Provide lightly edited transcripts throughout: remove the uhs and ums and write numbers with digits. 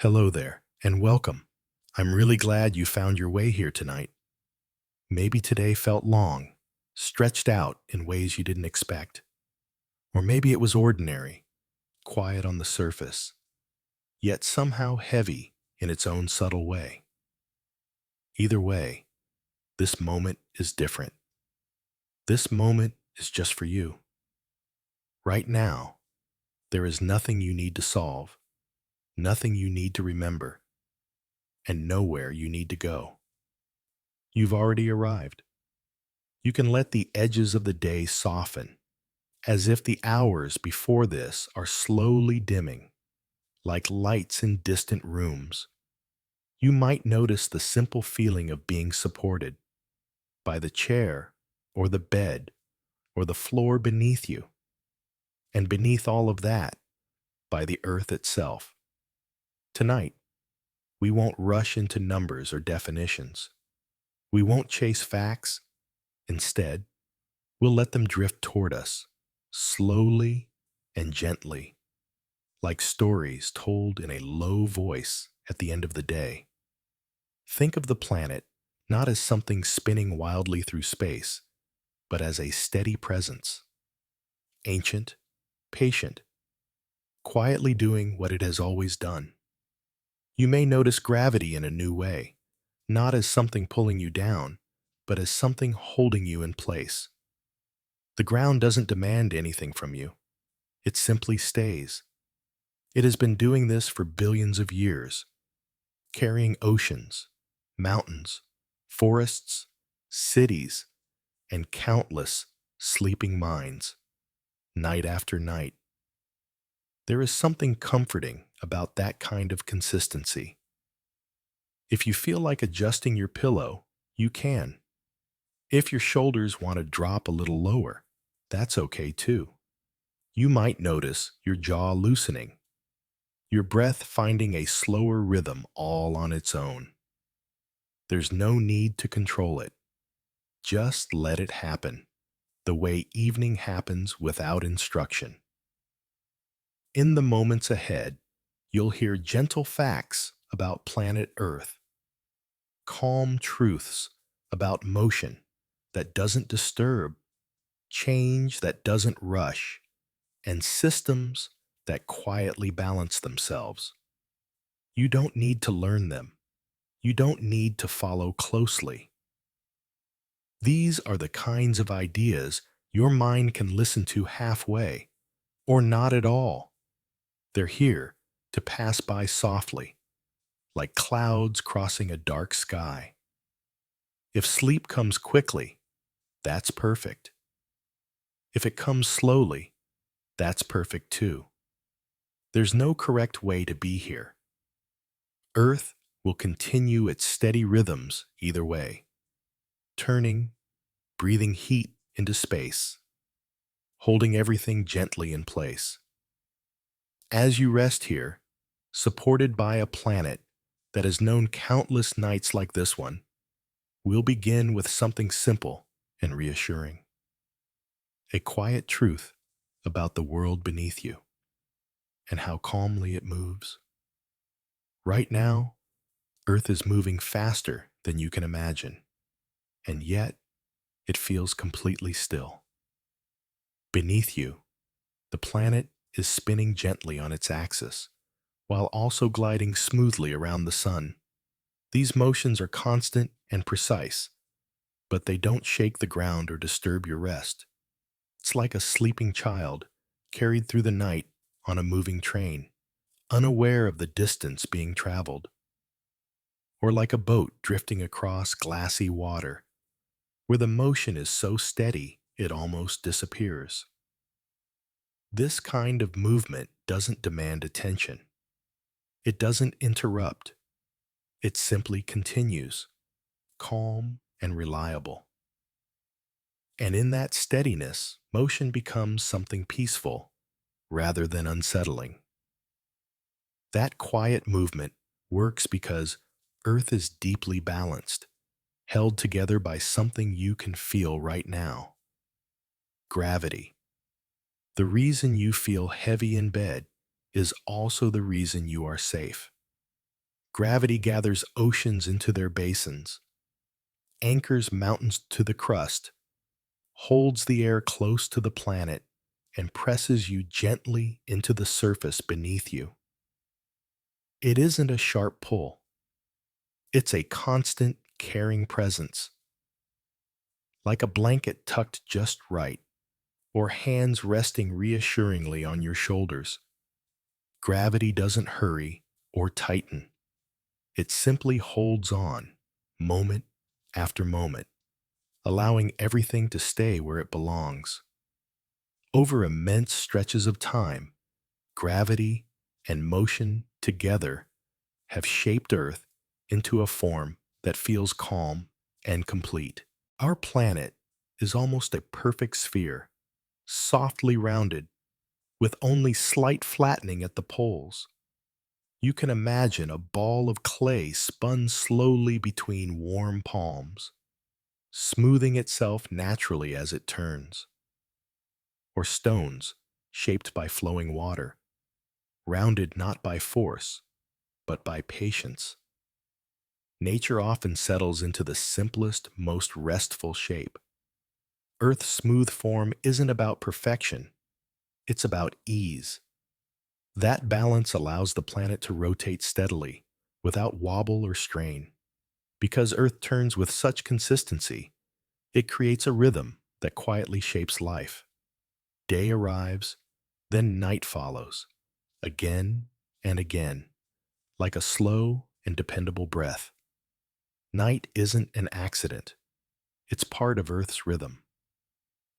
Hello there, and welcome. I'm really glad you found your way here tonight. Maybe today felt long, stretched out in ways you didn't expect. Or maybe it was ordinary, quiet on the surface, yet somehow heavy in its own subtle way. Either way, this moment is different. This moment is just for you. Right now, there is nothing you need to solve, nothing you need to remember, and nowhere you need to go. You've already arrived. You can let the edges of the day soften, as if the hours before this are slowly dimming, like lights in distant rooms. You might notice the simple feeling of being supported by the chair or the bed or the floor beneath you, and beneath all of that, by the earth itself. Tonight, we won't rush into numbers or definitions. We won't chase facts. Instead, we'll let them drift toward us, slowly and gently, like stories told in a low voice at the end of the day. Think of the planet not as something spinning wildly through space, but as a steady presence, ancient, patient, quietly doing what it has always done. You may notice gravity in a new way, not as something pulling you down, but as something holding you in place. The ground doesn't demand anything from you. It simply stays. It has been doing this for billions of years, carrying oceans, mountains, forests, cities, and countless sleeping minds, night after night. There is something comforting about that kind of consistency. If you feel like adjusting your pillow, you can. If your shoulders want to drop a little lower, that's okay too. You might notice your jaw loosening, your breath finding a slower rhythm all on its own. There's no need to control it. Just let it happen, the way evening happens without instruction. In the moments ahead, you'll hear gentle facts about planet Earth, calm truths about motion that doesn't disturb, change that doesn't rush, and systems that quietly balance themselves. You don't need to learn them. You don't need to follow closely. These are the kinds of ideas your mind can listen to halfway, or not at all. They're here to pass by softly, like clouds crossing a dark sky. If sleep comes quickly, that's perfect. If it comes slowly, that's perfect too. There's no correct way to be here. Earth will continue its steady rhythms either way, turning, breathing heat into space, holding everything gently in place. As you rest here, supported by a planet that has known countless nights like this one, we'll begin with something simple and reassuring. A quiet truth about the world beneath you and how calmly it moves. Right now, Earth is moving faster than you can imagine, and yet it feels completely still. Beneath you, the planet is spinning gently on its axis, while also gliding smoothly around the sun. These motions are constant and precise, but they don't shake the ground or disturb your rest. It's like a sleeping child carried through the night on a moving train, unaware of the distance being traveled. Or like a boat drifting across glassy water, where the motion is so steady it almost disappears. This kind of movement doesn't demand attention. It doesn't interrupt. It simply continues, calm and reliable. And in that steadiness, motion becomes something peaceful rather than unsettling. That quiet movement works because Earth is deeply balanced, held together by something you can feel right now. Gravity. The reason you feel heavy in bed is also the reason you are safe. Gravity gathers oceans into their basins, anchors mountains to the crust, holds the air close to the planet, and presses you gently into the surface beneath you. It isn't a sharp pull, it's a constant, caring presence, like a blanket tucked just right, or hands resting reassuringly on your shoulders. Gravity doesn't hurry or tighten, it simply holds on, moment after moment, allowing everything to stay where it belongs. Over immense stretches of time, gravity and motion together have shaped Earth into a form that feels calm and complete. Our planet is almost a perfect sphere, softly rounded, with only slight flattening at the poles. You can imagine a ball of clay spun slowly between warm palms, smoothing itself naturally as it turns, or stones shaped by flowing water, rounded not by force, but by patience. Nature often settles into the simplest, most restful shape. Earth's smooth form isn't about perfection, it's about ease. That balance allows the planet to rotate steadily, without wobble or strain. Because Earth turns with such consistency, it creates a rhythm that quietly shapes life. Day arrives, then night follows, again and again, like a slow and dependable breath. Night isn't an accident, it's part of Earth's rhythm.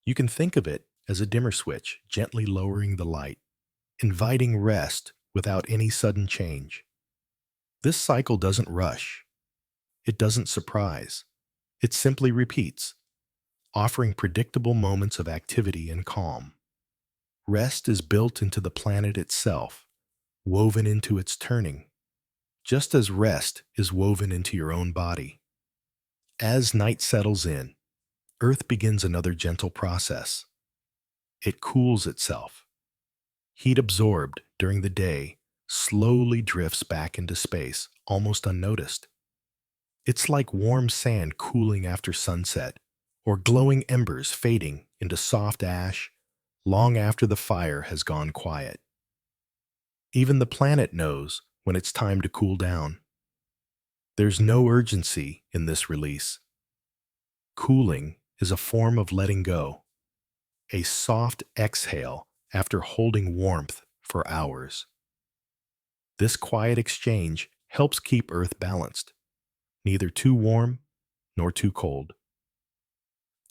You can think of it as a dimmer switch gently lowering the light, inviting rest without any sudden change. This cycle doesn't rush, it doesn't surprise, it simply repeats, offering predictable moments of activity and calm. Rest is built into the planet itself, woven into its turning, just as rest is woven into your own body. As night settles in, Earth begins another gentle process. It cools itself. Heat absorbed during the day slowly drifts back into space, almost unnoticed. It's like warm sand cooling after sunset, or glowing embers fading into soft ash long after the fire has gone quiet. Even the planet knows when it's time to cool down. There's no urgency in this release. Cooling is a form of letting go, a soft exhale after holding warmth for hours. This quiet exchange helps keep Earth balanced, neither too warm nor too cold.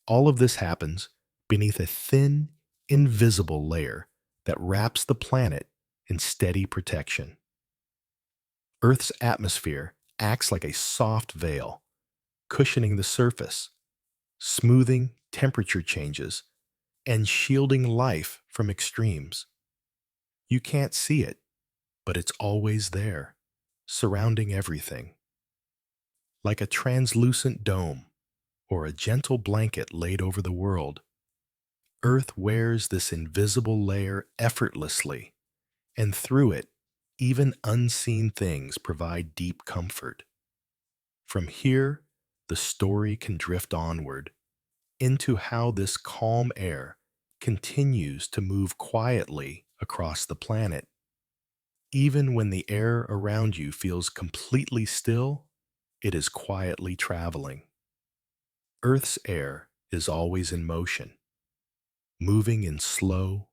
All of this happens beneath a thin, invisible layer that wraps the planet in steady protection. Earth's atmosphere acts like a soft veil, cushioning the surface, smoothing temperature changes, and shielding life from extremes. You can't see it, but it's always there, surrounding everything. Like a translucent dome or a gentle blanket laid over the world, Earth wears this invisible layer effortlessly, and through it, even unseen things provide deep comfort. From here, the story can drift onward into how this calm air continues to move quietly across the planet. Even when the air around you feels completely still, it is quietly traveling. Earth's air is always in motion, moving in slow,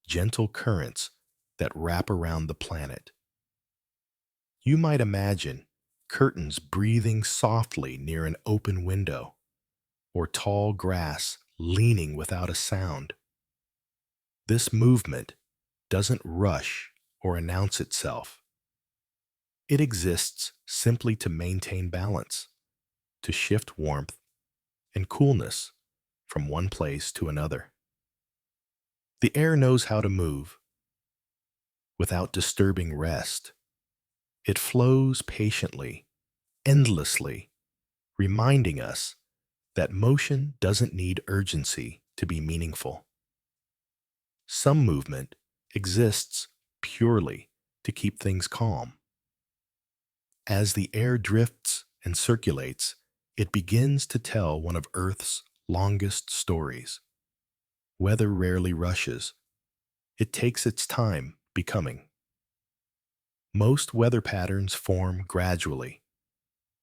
gentle currents that wrap around the planet. You might imagine curtains breathing softly near an open window, or tall grass leaning without a sound. This movement doesn't rush or announce itself. It exists simply to maintain balance, to shift warmth and coolness from one place to another. The air knows how to move without disturbing rest. It flows patiently, endlessly, reminding us that motion doesn't need urgency to be meaningful. Some movement exists purely to keep things calm. As the air drifts and circulates, it begins to tell one of Earth's longest stories. Weather rarely rushes. It takes its time becoming. Most weather patterns form gradually,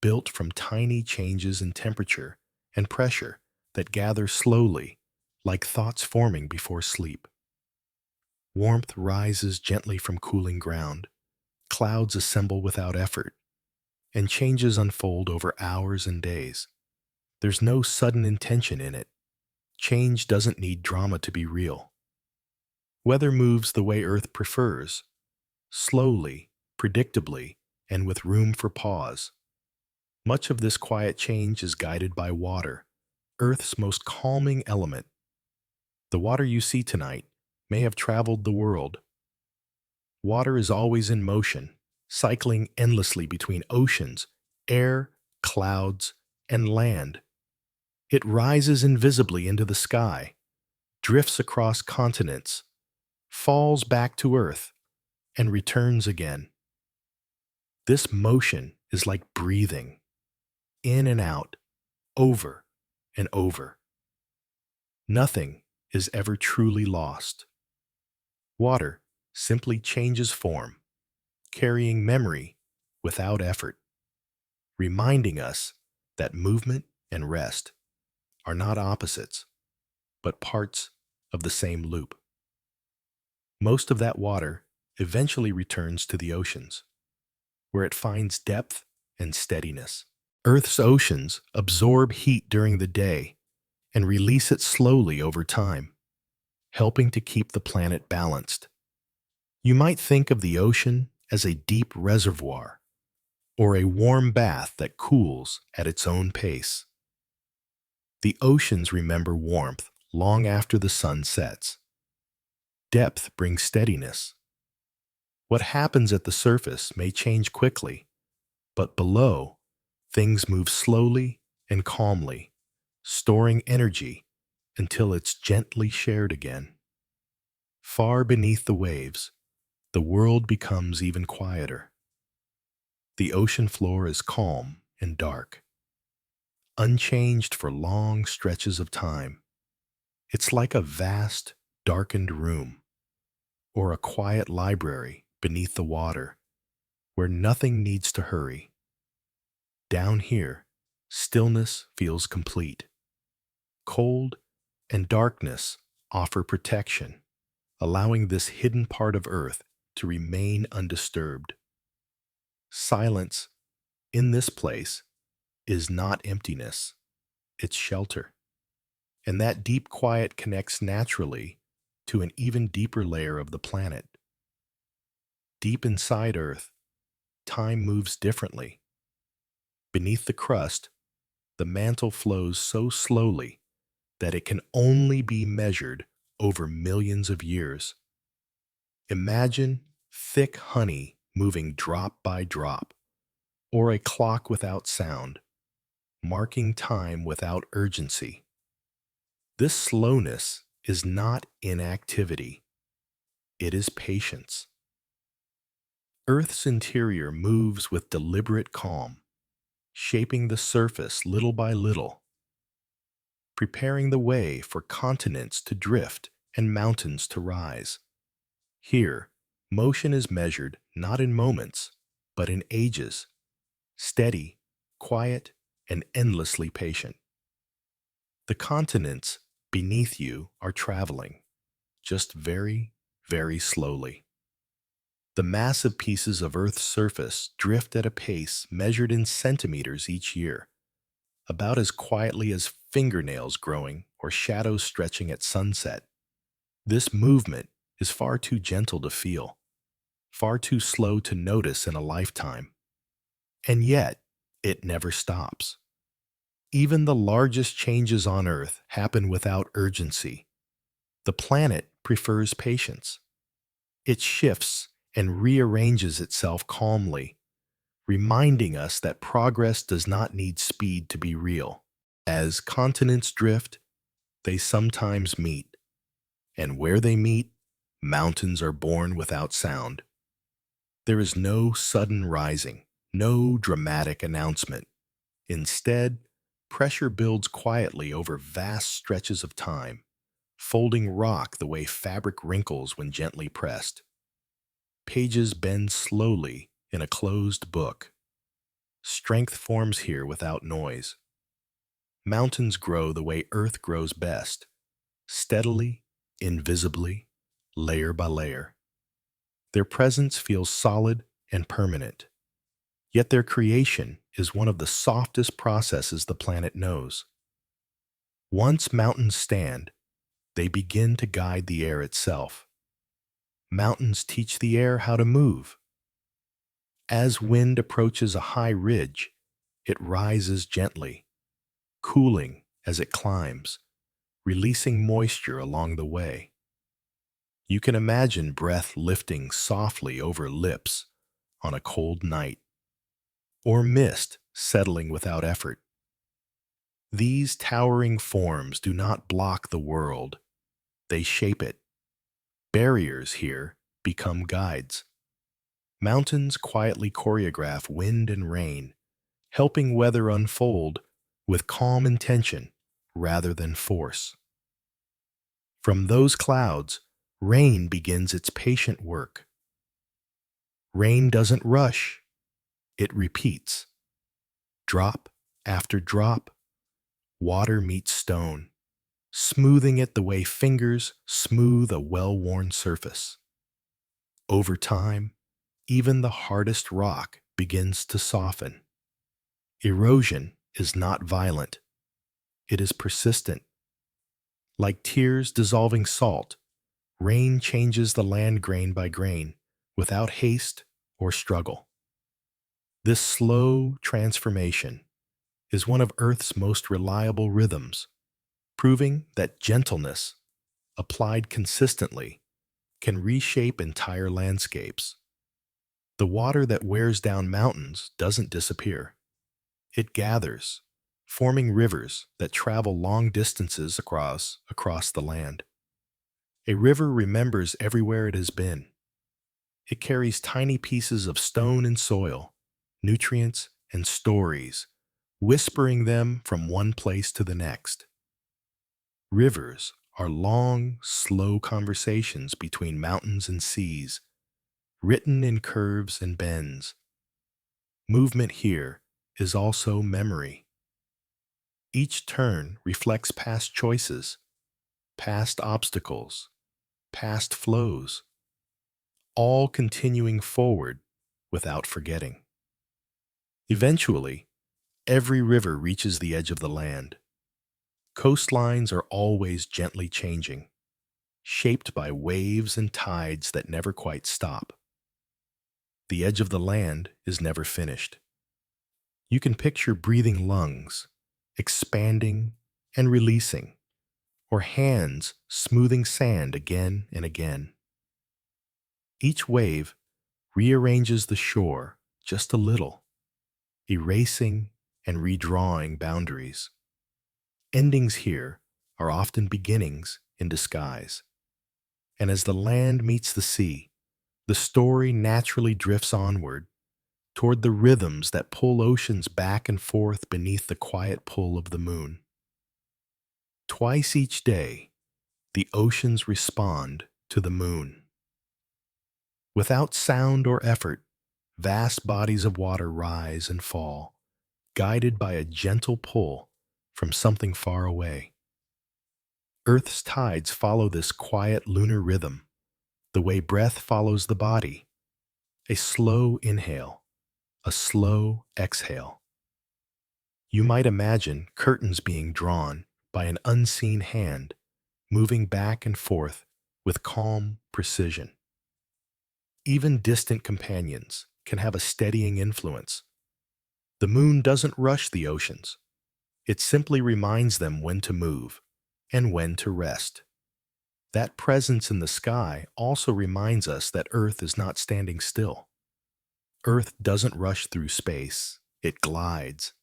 built from tiny changes in temperature and pressure that gather slowly, like thoughts forming before sleep. Warmth rises gently from cooling ground, clouds assemble without effort, and changes unfold over hours and days. There's no sudden intention in it. Change doesn't need drama to be real. Weather moves the way Earth prefers, slowly, predictably, and with room for pause. Much of this quiet change is guided by water, Earth's most calming element. The water you see tonight may have traveled the world. Water is always in motion, cycling endlessly between oceans, air, clouds, and land. It rises invisibly into the sky, drifts across continents, falls back to Earth, and returns again. This motion is like breathing, in and out, over and over. Nothing is ever truly lost. Water simply changes form, carrying memory without effort, reminding us that movement and rest are not opposites, but parts of the same loop. Most of that water eventually returns to the oceans, where it finds depth and steadiness. Earth's oceans absorb heat during the day and release it slowly over time, helping to keep the planet balanced. You might think of the ocean as a deep reservoir or a warm bath that cools at its own pace. The oceans remember warmth long after the sun sets. Depth brings steadiness. What happens at the surface may change quickly, but below, things move slowly and calmly, storing energy until it's gently shared again. Far beneath the waves, the world becomes even quieter. The ocean floor is calm and dark, unchanged for long stretches of time. It's like a vast, darkened room, or a quiet library beneath the water, where nothing needs to hurry. Down here, stillness feels complete. Cold and darkness offer protection, allowing this hidden part of Earth to remain undisturbed. Silence, in this place, is not emptiness, it's shelter. And that deep quiet connects naturally to an even deeper layer of the planet. Deep inside Earth, time moves differently. Beneath the crust, the mantle flows so slowly that it can only be measured over millions of years. Imagine thick honey moving drop by drop, or a clock without sound, marking time without urgency. This slowness is not inactivity, it is patience. Earth's interior moves with deliberate calm, shaping the surface little by little, preparing the way for continents to drift and mountains to rise. Here, motion is measured not in moments, but in ages, steady, quiet, and endlessly patient. The continents beneath you are traveling, just very, very slowly. The massive pieces of Earth's surface drift at a pace measured in centimeters each year, about as quietly as fingernails growing or shadows stretching at sunset. This movement is far too gentle to feel, far too slow to notice in a lifetime. And yet, it never stops. Even the largest changes on Earth happen without urgency. The planet prefers patience. It shifts and rearranges itself calmly, reminding us that progress does not need speed to be real. As continents drift, they sometimes meet, and where they meet, mountains are born without sound. There is no sudden rising, No dramatic announcement. Instead, pressure builds quietly over vast stretches of time, folding rock the way fabric wrinkles when gently pressed. Pages bend slowly in a closed book. Strength forms here without noise. Mountains grow the way Earth grows best, steadily, invisibly, layer by layer. Their presence feels solid and permanent. Yet their creation is one of the softest processes the planet knows. Once mountains stand, they begin to guide the air itself. Mountains teach the air how to move. As wind approaches a high ridge, it rises gently, cooling as it climbs, releasing moisture along the way. You can imagine breath lifting softly over lips on a cold night, or mist settling without effort. These towering forms do not block the world, they shape it. Barriers here become guides. Mountains quietly choreograph wind and rain, helping weather unfold with calm intention rather than force. From those clouds, rain begins its patient work. Rain doesn't rush, it repeats. Drop after drop, water meets stone, smoothing it the way fingers smooth a well-worn surface. Over time, even the hardest rock begins to soften. Erosion is not violent, it is persistent. Like tears dissolving salt, rain changes the land grain by grain, without haste or struggle. This slow transformation is one of Earth's most reliable rhythms, proving that gentleness, applied consistently, can reshape entire landscapes. The water that wears down mountains doesn't disappear. It gathers, forming rivers that travel long distances across the land. A river remembers everywhere it has been. It carries tiny pieces of stone and soil, nutrients and stories, whispering them from one place to the next. Rivers are long, slow conversations between mountains and seas, written in curves and bends. Movement here is also memory. Each turn reflects past choices, past obstacles, past flows, all continuing forward without forgetting. Eventually, every river reaches the edge of the land. Coastlines are always gently changing, shaped by waves and tides that never quite stop. The edge of the land is never finished. You can picture breathing lungs, expanding and releasing, or hands smoothing sand again and again. Each wave rearranges the shore just a little, erasing and redrawing boundaries. Endings here are often beginnings in disguise. And as the land meets the sea, the story naturally drifts onward toward the rhythms that pull oceans back and forth beneath the quiet pull of the moon. Twice each day, the oceans respond to the moon. Without sound or effort, vast bodies of water rise and fall, guided by a gentle pull from something far away. Earth's tides follow this quiet lunar rhythm, the way breath follows the body. A slow inhale, a slow exhale. You might imagine curtains being drawn by an unseen hand, moving back and forth with calm precision. Even distant companions can have a steadying influence. The moon doesn't rush the oceans. It simply reminds them when to move and when to rest. That presence in the sky also reminds us that Earth is not standing still. Earth doesn't rush through space, it glides.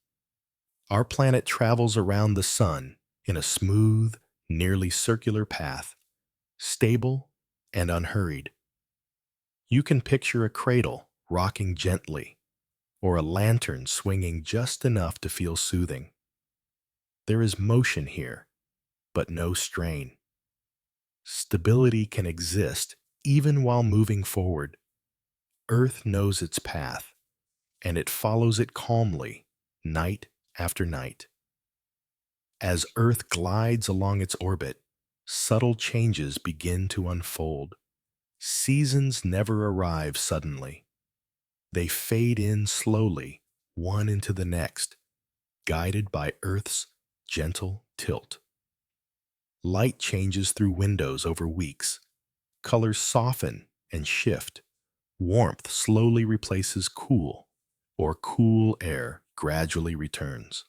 Our planet travels around the sun in a smooth, nearly circular path, stable and unhurried. You can picture a cradle rocking gently, or a lantern swinging just enough to feel soothing. There is motion here, but no strain. Stability can exist even while moving forward. Earth knows its path, and it follows it calmly, night after night. As Earth glides along its orbit, subtle changes begin to unfold. Seasons never arrive suddenly. They fade in slowly, one into the next, guided by Earth's gentle tilt. Light changes through windows over weeks. Colors soften and shift. Warmth slowly replaces cool, or cool air gradually returns.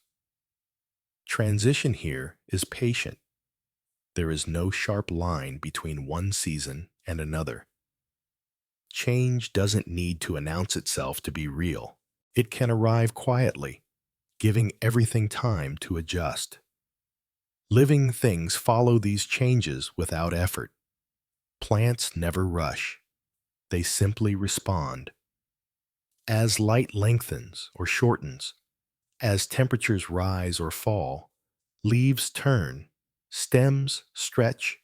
Transition here is patient. There is no sharp line between one season and another. Change doesn't need to announce itself to be real. It can arrive quietly, giving everything time to adjust. Living things follow these changes without effort. Plants never rush. They simply respond. As light lengthens or shortens, as temperatures rise or fall, leaves turn, stems stretch,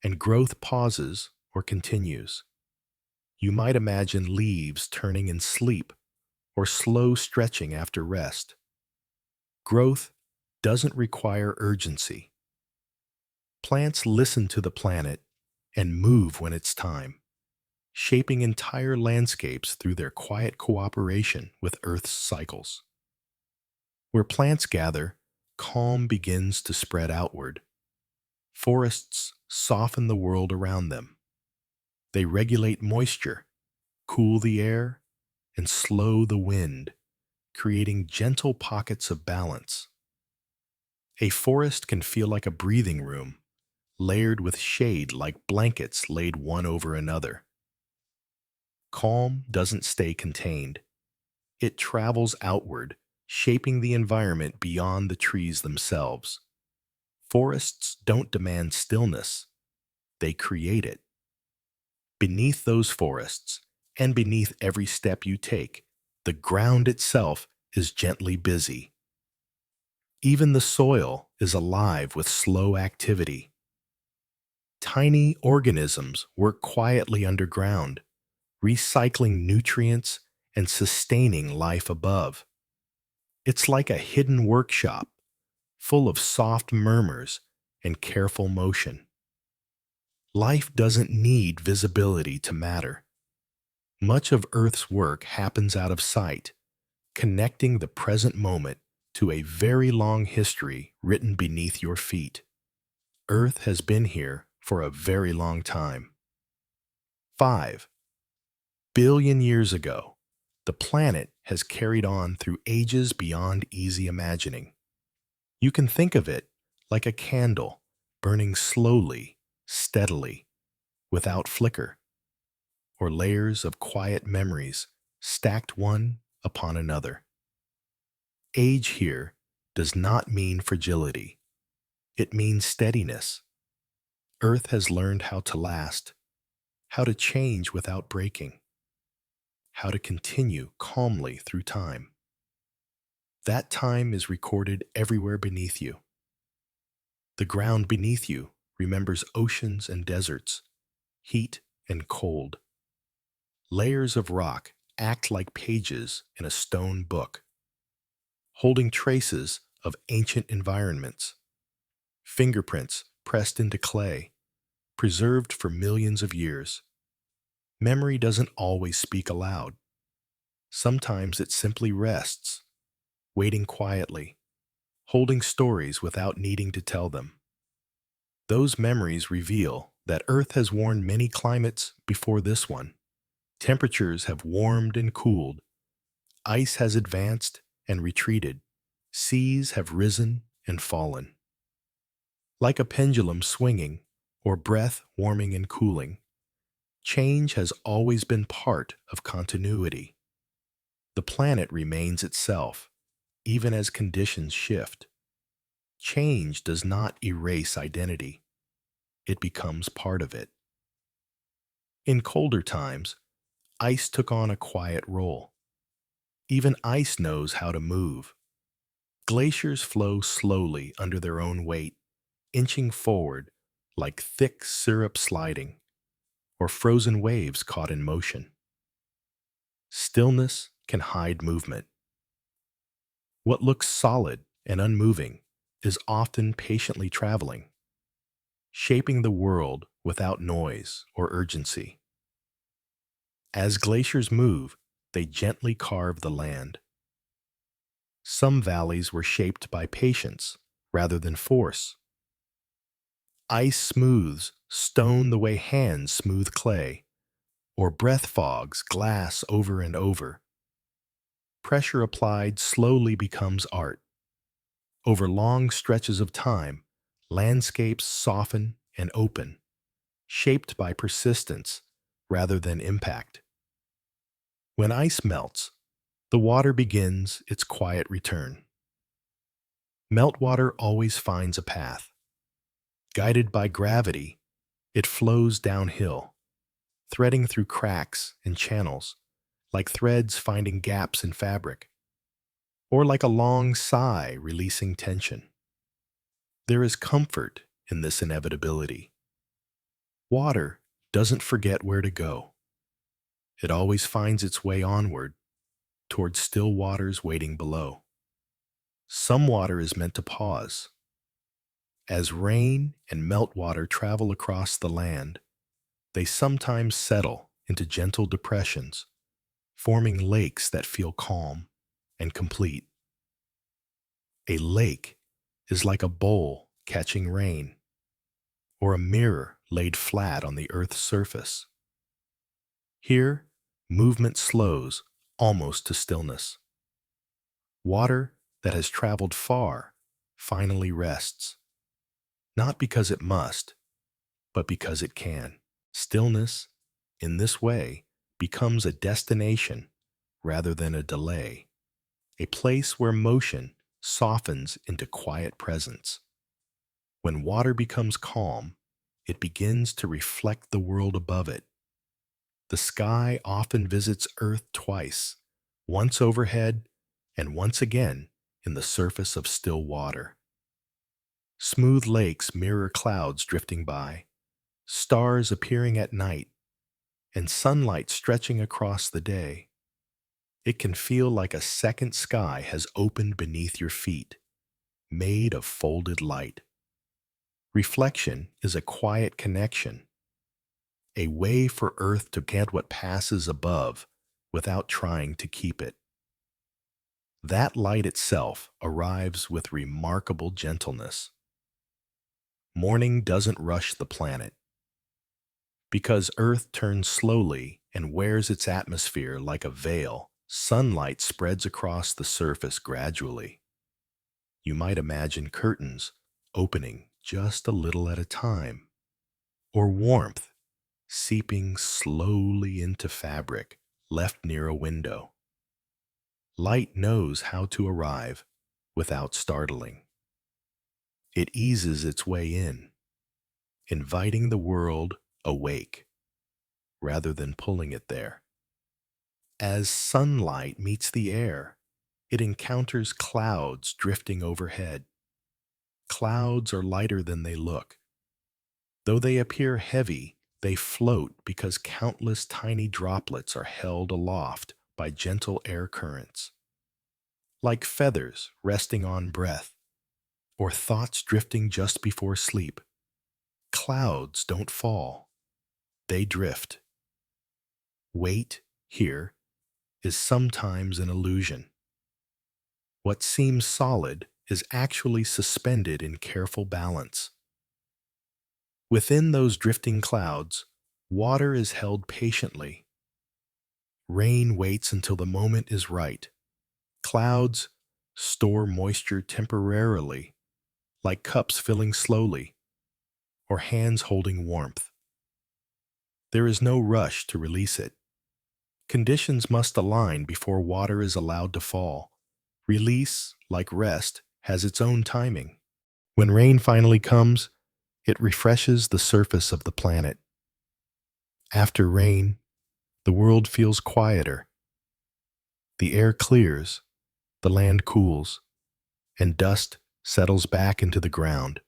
and growth pauses or continues. You might imagine leaves turning in sleep or slow stretching after rest. Growth doesn't require urgency. Plants listen to the planet and move when it's time, shaping entire landscapes through their quiet cooperation with Earth's cycles. Where plants gather, calm begins to spread outward. Forests soften the world around them. They regulate moisture, cool the air, and slow the wind, creating gentle pockets of balance. A forest can feel like a breathing room, layered with shade like blankets laid one over another. Calm doesn't stay contained. It travels outward, shaping the environment beyond the trees themselves. Forests don't demand stillness, they create it. Beneath those forests, and beneath every step you take, the ground itself is gently busy. Even the soil is alive with slow activity. Tiny organisms work quietly underground, recycling nutrients and sustaining life above. It's like a hidden workshop, full of soft murmurs and careful motion. Life doesn't need visibility to matter. Much of Earth's work happens out of sight, connecting the present moment to a very long history written beneath your feet. Earth has been here for a very long time. 5 billion years ago, the planet has carried on through ages beyond easy imagining. You can think of it like a candle burning slowly, steadily, without flicker, or layers of quiet memories stacked one upon another. Age here does not mean fragility. It means steadiness. Earth has learned how to last, how to change without breaking, how to continue calmly through time. That time is recorded everywhere beneath you. The ground beneath you remembers oceans and deserts, heat and cold. Layers of rock act like pages in a stone book, holding traces of ancient environments, fingerprints pressed into clay, preserved for millions of years. Memory doesn't always speak aloud. Sometimes it simply rests, waiting quietly, holding stories without needing to tell them. Those memories reveal that Earth has worn many climates before this one. Temperatures have warmed and cooled. Ice has advanced and retreated. Seas have risen and fallen. Like a pendulum swinging, or breath warming and cooling, change has always been part of continuity. The planet remains itself, even as conditions shift. Change does not erase identity. It becomes part of it. In colder times, ice took on a quiet role. Even ice knows how to move. Glaciers flow slowly under their own weight, inching forward like thick syrup sliding, or frozen waves caught in motion. Stillness can hide movement. What looks solid and unmoving is often patiently traveling, shaping the world without noise or urgency. As glaciers move, they gently carve the land. Some valleys were shaped by patience rather than force. Ice smooths stone the way hands smooth clay, or breath fogs glass over and over. Pressure applied slowly becomes art. Over long stretches of time, landscapes soften and open, shaped by persistence rather than impact. When ice melts, the water begins its quiet return. Meltwater always finds a path. Guided by gravity, it flows downhill, threading through cracks and channels, like threads finding gaps in fabric, or like a long sigh releasing tension. There is comfort in this inevitability. Water doesn't forget where to go. It always finds its way onward, towards still waters waiting below. Some water is meant to pause. As rain and meltwater travel across the land, they sometimes settle into gentle depressions, forming lakes that feel calm and complete. A lake is like a bowl catching rain, or a mirror laid flat on the earth's surface. Here, movement slows almost to stillness. Water that has traveled far finally rests, not because it must, but because it can. Stillness, in this way, becomes a destination rather than a delay, a place where motion softens into quiet presence. When water becomes calm, it begins to reflect the world above it. The sky often visits Earth twice, once overhead and once again in the surface of still water. Smooth lakes mirror clouds drifting by, stars appearing at night, and sunlight stretching across the day. It can feel like a second sky has opened beneath your feet, made of folded light. Reflection is a quiet connection, a way for Earth to get what passes above without trying to keep it. That light itself arrives with remarkable gentleness. Morning doesn't rush the planet. Because Earth turns slowly and wears its atmosphere like a veil, sunlight spreads across the surface gradually. You might imagine curtains opening just a little at a time, or warmth seeping slowly into fabric left near a window. Light knows how to arrive without startling. It eases its way in, inviting the world awake rather than pulling it there. As sunlight meets the air, it encounters clouds drifting overhead. Clouds are lighter than they look. Though they appear heavy, they float because countless tiny droplets are held aloft by gentle air currents. Like feathers resting on breath, or thoughts drifting just before sleep, clouds don't fall, they drift. Weight, here, is sometimes an illusion. What seems solid is actually suspended in careful balance. Within those drifting clouds, water is held patiently. Rain waits until the moment is right. Clouds store moisture temporarily, like cups filling slowly, or hands holding warmth. There is no rush to release it. Conditions must align before water is allowed to fall. Release, like rest, has its own timing. When rain finally comes, it refreshes the surface of the planet. After rain, the world feels quieter. The air clears, the land cools, and dust settles back into the ground.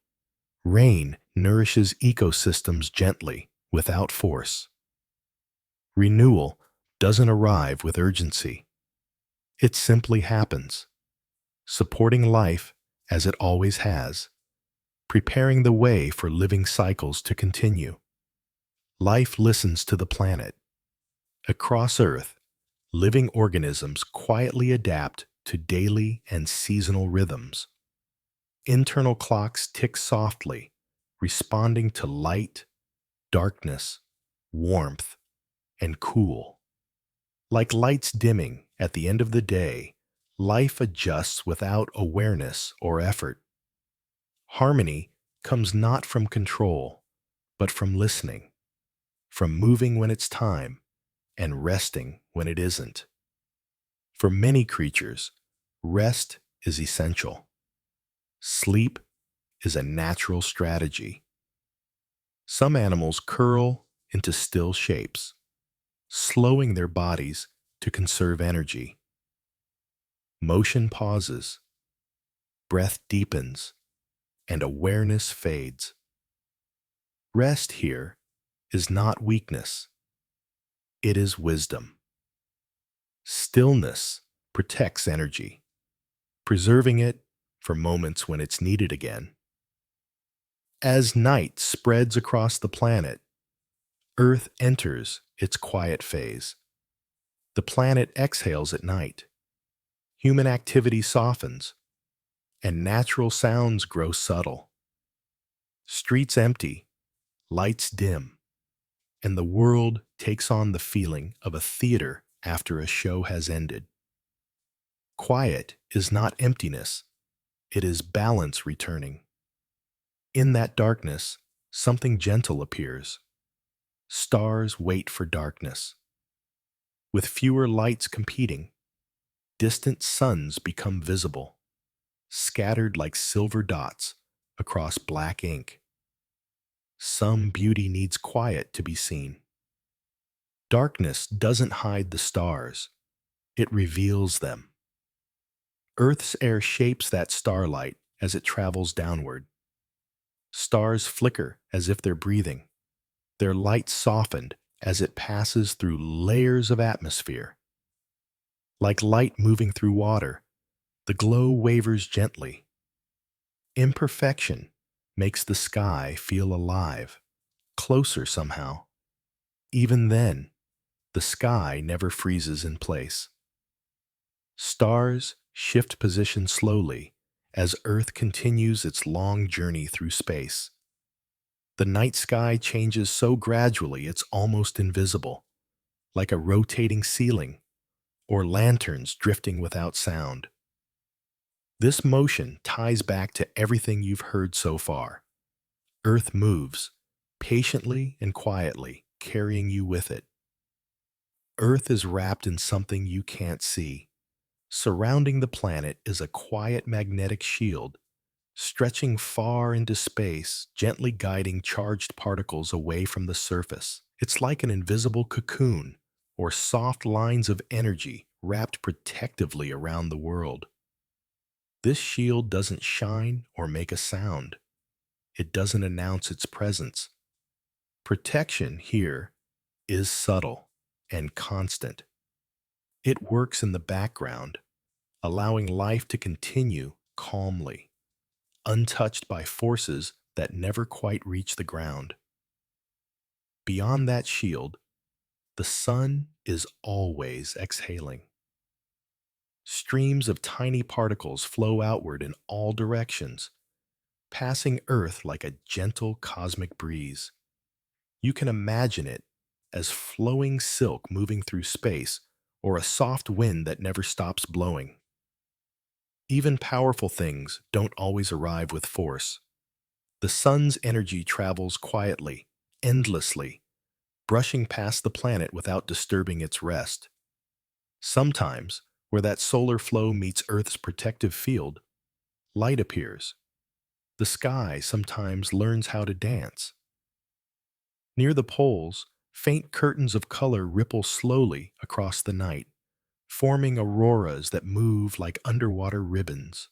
Rain nourishes ecosystems gently, without force. Renewal doesn't arrive with urgency. It simply happens, supporting life as it always has, preparing the way for living cycles to continue. Life listens to the planet. Across Earth, living organisms quietly adapt to daily and seasonal rhythms. Internal clocks tick softly, responding to light, darkness, warmth, and cool. Like lights dimming at the end of the day, life adjusts without awareness or effort. Harmony comes not from control, but from listening, from moving when it's time and resting when it isn't. For many creatures, rest is essential. Sleep is a natural strategy. Some animals curl into still shapes, slowing their bodies to conserve energy. Motion pauses, breath deepens, and awareness fades. Rest here is not weakness, it is wisdom. Stillness protects energy, preserving it for moments when it's needed again. As night spreads across the planet, Earth enters its quiet phase. The planet exhales at night. Human activity softens, and natural sounds grow subtle. Streets empty, lights dim, and the world takes on the feeling of a theater after a show has ended. Quiet is not emptiness, it is balance returning. In that darkness, something gentle appears. Stars wait for darkness. With fewer lights competing, distant suns become visible, scattered like silver dots across black ink. Some beauty needs quiet to be seen. Darkness doesn't hide the stars, it reveals them. Earth's air shapes that starlight as it travels downward. Stars flicker as if they're breathing, their light softened as it passes through layers of atmosphere. Like light moving through water, the glow wavers gently. Imperfection makes the sky feel alive, closer somehow. Even then, the sky never freezes in place. Stars shift position slowly as Earth continues its long journey through space. The night sky changes so gradually it's almost invisible, like a rotating ceiling or lanterns drifting without sound. This motion ties back to everything you've heard so far. Earth moves, patiently and quietly, carrying you with it. Earth is wrapped in something you can't see. Surrounding the planet is a quiet magnetic shield, stretching far into space, gently guiding charged particles away from the surface. It's like an invisible cocoon, or soft lines of energy wrapped protectively around the world. This shield doesn't shine or make a sound. It doesn't announce its presence. Protection here is subtle and constant. It works in the background, allowing life to continue calmly, untouched by forces that never quite reach the ground. Beyond that shield, the sun is always exhaling. Streams of tiny particles flow outward in all directions, passing Earth like a gentle cosmic breeze. You can imagine it as flowing silk moving through space or a soft wind that never stops blowing. Even powerful things don't always arrive with force. The sun's energy travels quietly, endlessly, brushing past the planet without disturbing its rest. Sometimes, where that solar flow meets Earth's protective field, light appears. The sky sometimes learns how to dance. Near the poles, faint curtains of color ripple slowly across the night, forming auroras that move like underwater ribbons.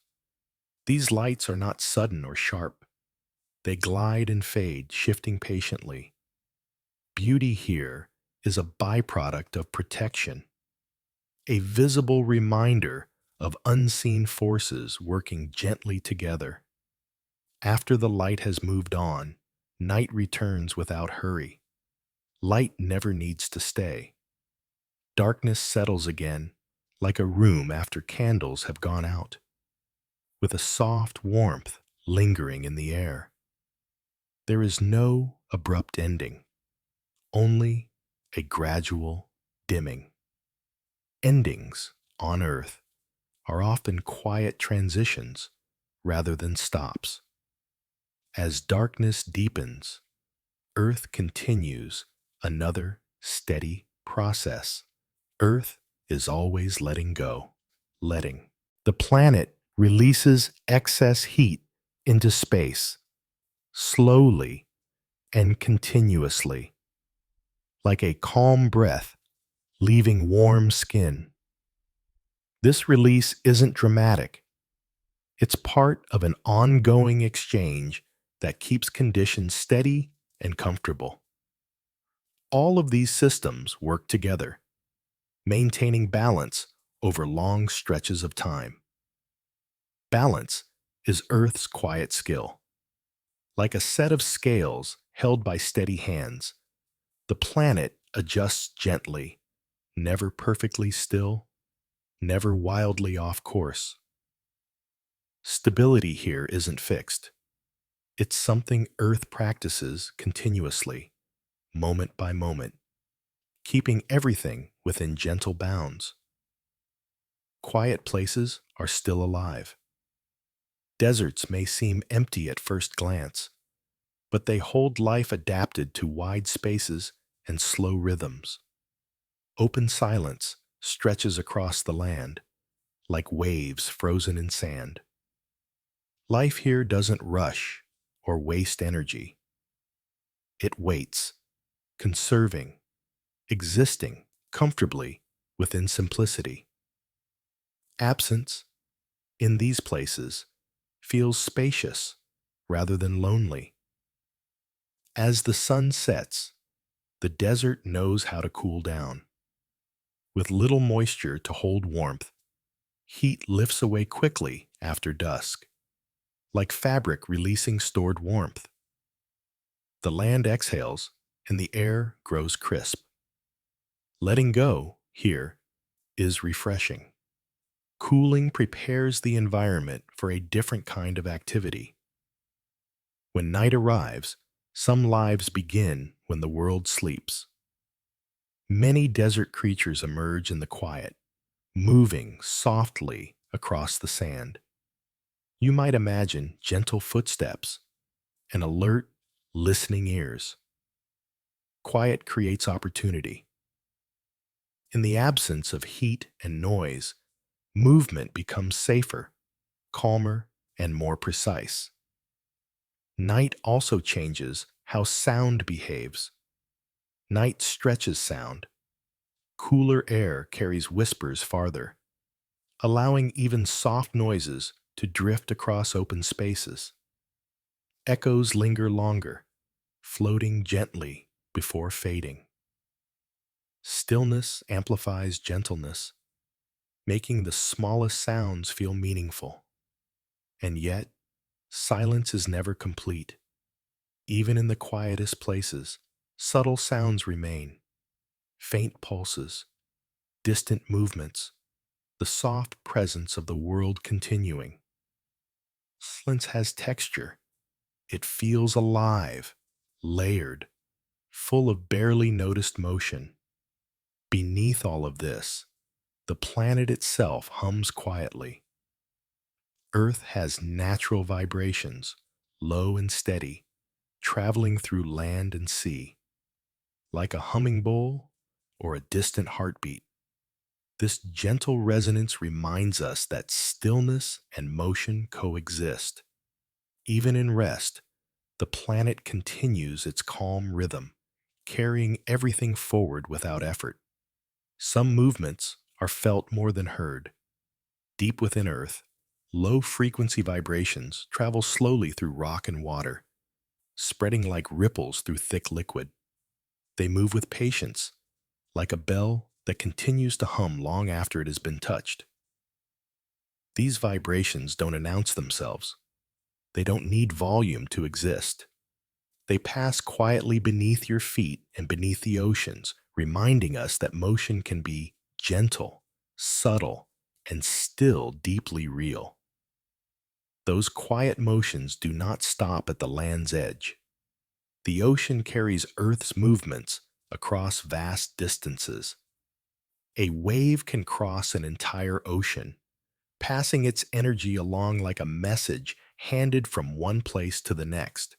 These lights are not sudden or sharp. They glide and fade, shifting patiently. Beauty here is a byproduct of protection, a visible reminder of unseen forces working gently together. After the light has moved on, night returns without hurry. Light never needs to stay. Darkness settles again, like a room after candles have gone out, with a soft warmth lingering in the air. There is no abrupt ending, only a gradual dimming. Endings on Earth are often quiet transitions rather than stops. As darkness deepens, Earth continues another steady process. Earth is always letting go, letting. The planet releases excess heat into space, slowly and continuously, like a calm breath leaving warm skin. This release isn't dramatic. It's part of an ongoing exchange that keeps conditions steady and comfortable. All of these systems work together, maintaining balance over long stretches of time. Balance is Earth's quiet skill. Like a set of scales held by steady hands, the planet adjusts gently, never perfectly still, never wildly off course. Stability here isn't fixed. It's something Earth practices continuously, moment by moment, keeping everything within gentle bounds. Quiet places are still alive. Deserts may seem empty at first glance, but they hold life adapted to wide spaces and slow rhythms. Open silence stretches across the land, like waves frozen in sand. Life here doesn't rush or waste energy. It waits, conserving, existing comfortably within simplicity. Absence, in these places, feels spacious rather than lonely. As the sun sets, the desert knows how to cool down. With little moisture to hold warmth, heat lifts away quickly after dusk, like fabric releasing stored warmth. The land exhales and the air grows crisp. Letting go, here, is refreshing. Cooling prepares the environment for a different kind of activity. When night arrives, some lives begin when the world sleeps. Many desert creatures emerge in the quiet, moving softly across the sand. You might imagine gentle footsteps and alert, listening ears. Quiet creates opportunity. In the absence of heat and noise, movement becomes safer, calmer, and more precise. Night also changes how sound behaves. Night stretches sound. Cooler air carries whispers farther, allowing even soft noises to drift across open spaces. Echoes linger longer, floating gently before fading. Stillness amplifies gentleness, making the smallest sounds feel meaningful. And yet, silence is never complete. Even in the quietest places, subtle sounds remain. Faint pulses, distant movements, the soft presence of the world continuing. Silence has texture. It feels alive, layered, full of barely noticed motion. Beneath all of this, the planet itself hums quietly. Earth has natural vibrations, low and steady, traveling through land and sea. Like a humming bowl or a distant heartbeat, this gentle resonance reminds us that stillness and motion coexist. Even in rest, the planet continues its calm rhythm, carrying everything forward without effort. Some movements are felt more than heard. Deep within Earth, low-frequency vibrations travel slowly through rock and water, spreading like ripples through thick liquid. They move with patience, like a bell that continues to hum long after it has been touched. These vibrations don't announce themselves. They don't need volume to exist. They pass quietly beneath your feet and beneath the oceans, reminding us that motion can be gentle, subtle, and still deeply real. Those quiet motions do not stop at the land's edge. The ocean carries Earth's movements across vast distances. A wave can cross an entire ocean, passing its energy along like a message handed from one place to the next.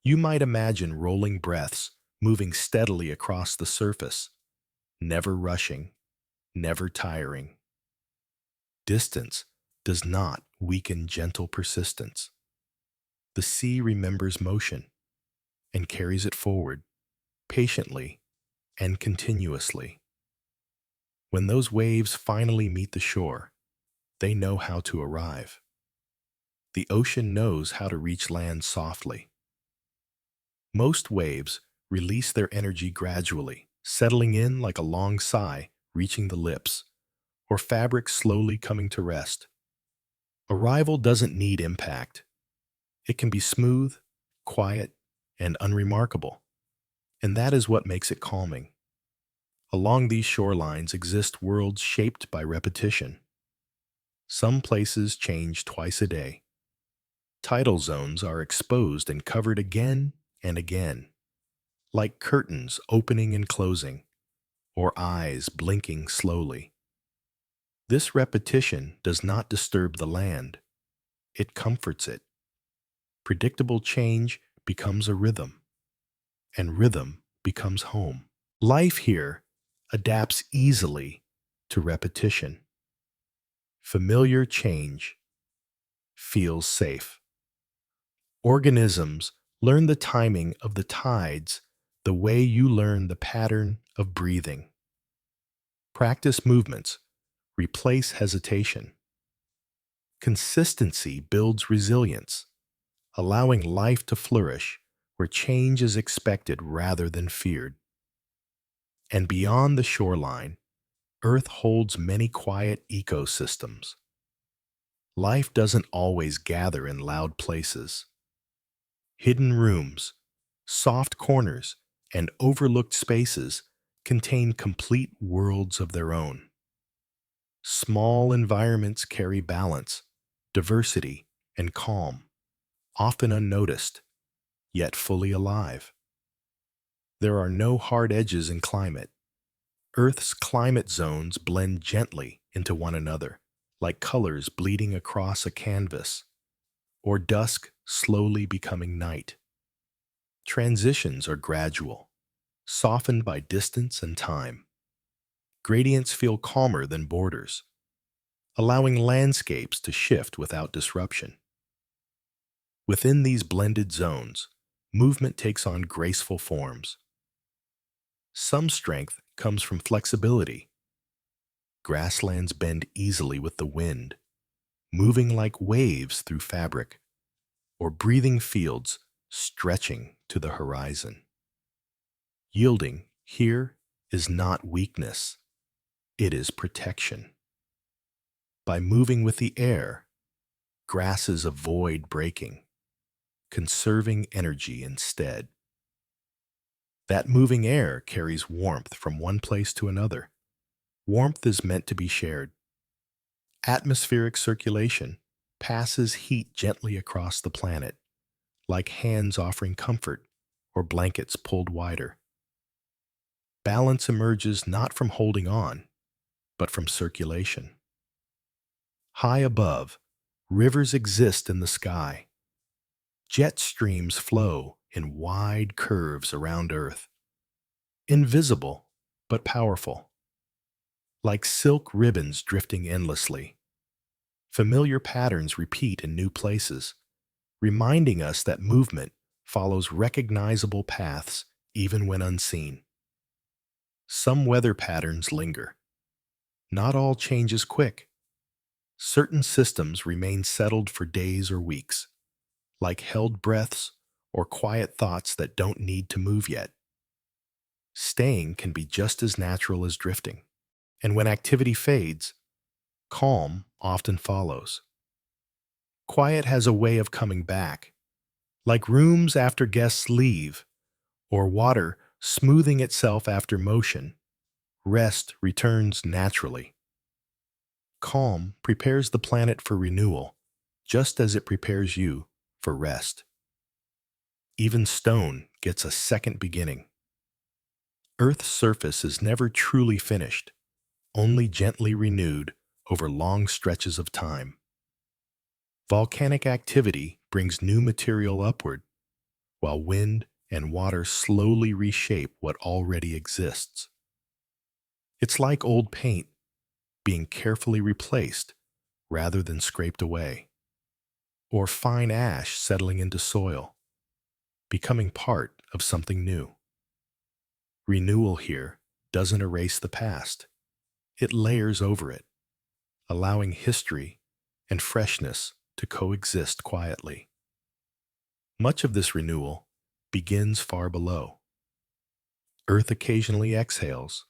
You might imagine rolling breaths moving steadily across the surface, never rushing, never tiring. Distance does not weaken gentle persistence. The sea remembers motion and carries it forward, patiently and continuously. When those waves finally meet the shore, they know how to arrive. The ocean knows how to reach land softly. Most waves release their energy gradually, settling in like a long sigh reaching the lips, or fabric slowly coming to rest. Arrival doesn't need impact. It can be smooth, quiet, and unremarkable, and that is what makes it calming. Along these shorelines exist worlds shaped by repetition. Some places change twice a day. Tidal zones are exposed and covered again and again, like curtains opening and closing, or eyes blinking slowly. This repetition does not disturb the land. It comforts it. Predictable change becomes a rhythm, and rhythm becomes home. Life here adapts easily to repetition. Familiar change feels safe. Organisms learn the timing of the tides the way you learn the pattern of breathing. Practice movements, replace hesitation. Consistency builds resilience, allowing life to flourish where change is expected rather than feared. And beyond the shoreline, Earth holds many quiet ecosystems. Life doesn't always gather in loud places. Hidden rooms, soft corners, and overlooked spaces contain complete worlds of their own. Small environments carry balance, diversity, and calm, often unnoticed, yet fully alive. There are no hard edges in climate. Earth's climate zones blend gently into one another, like colors bleeding across a canvas, or dusk slowly becoming night. Transitions are gradual, softened by distance and time. Gradients feel calmer than borders, allowing landscapes to shift without disruption. Within these blended zones, movement takes on graceful forms. Some strength comes from flexibility. Grasslands bend easily with the wind, moving like waves through fabric, or breathing fields stretching to the horizon. Yielding here is not weakness, it is protection. By moving with the air, grasses avoid breaking, conserving energy instead. That moving air carries warmth from one place to another. Warmth is meant to be shared. Atmospheric circulation passes heat gently across the planet, like hands offering comfort or blankets pulled wider. Balance emerges not from holding on, but from circulation. High above, rivers exist in the sky. Jet streams flow in wide curves around Earth, invisible but powerful, like silk ribbons drifting endlessly. Familiar patterns repeat in new places, reminding us that movement follows recognizable paths even when unseen. Some weather patterns linger. Not all change is quick. Certain systems remain settled for days or weeks, like held breaths or quiet thoughts that don't need to move yet. Staying can be just as natural as drifting. And when activity fades, calm often follows. Quiet has a way of coming back, like rooms after guests leave, or water smoothing itself after motion. Rest returns naturally. Calm prepares the planet for renewal, just as it prepares you for rest. Even stone gets a second beginning. Earth's surface is never truly finished, only gently renewed over long stretches of time. Volcanic activity brings new material upward, while wind and water slowly reshape what already exists. It's like old paint being carefully replaced rather than scraped away, or fine ash settling into soil, becoming part of something new. Renewal here doesn't erase the past, it layers over it, allowing history and freshness to coexist quietly. Much of this renewal begins far below. Earth occasionally exhales.